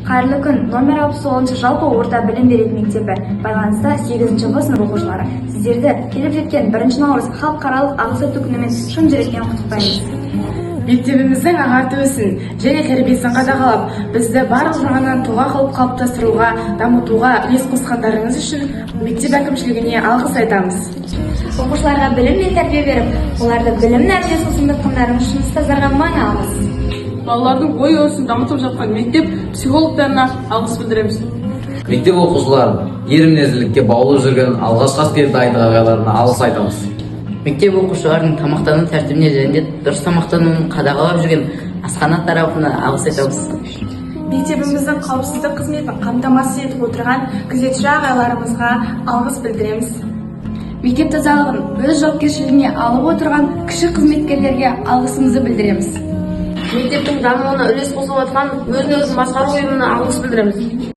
Қайырлы күн, номер 69 жалпы орта білім беретін мектебі байланыста 8-ші сынып оқушылары. Сіздерді келіп жеткен 1 наурыз халықаралық алғыс айту күнімен шын жүректен құттықтаймыз. Мектебіміздің ағаты өсін және тәрбиесін қадағалап, бізді барлық жағынан тұлға қылып қалыптастыруға, дамытуға үлес қосқандарыңыз үшін мектеп әкімшілігіне алғыс айтамыз. Оқушыларға білім мен тәрбие беріп, оларды білім нәрсесін ұсындырғандарыңыз үшін ұстаздарға мың алғыс. Балалардың ой өрісін дамытып жатқан мектеп психологтарына алғыс білдіреміз. Мектеп оқушыларын ер мінезділікке баулып жүрген алғашқы әскери дайындық ағайларына алғыс айтамыз. Мектеп оқушыларының тамақтану тәртібіне және дұрыс тамақтануын қадағалап жүрген асхана тарапына алғыс айтамыз. Мектебіміздің қауіпсіздік қызметін қамтамасыз етіп отырған күзетші ағайларымызға алғыс білдіреміз. Мектеп тазалығын өз жауапкершілігіне алып отырған кіші қызметкерлерге алғысымызды білдіреміз. Мектептің дамуына үлес қосып отырған өзін-өзі басқару ұйымына алғыс білдіреміз.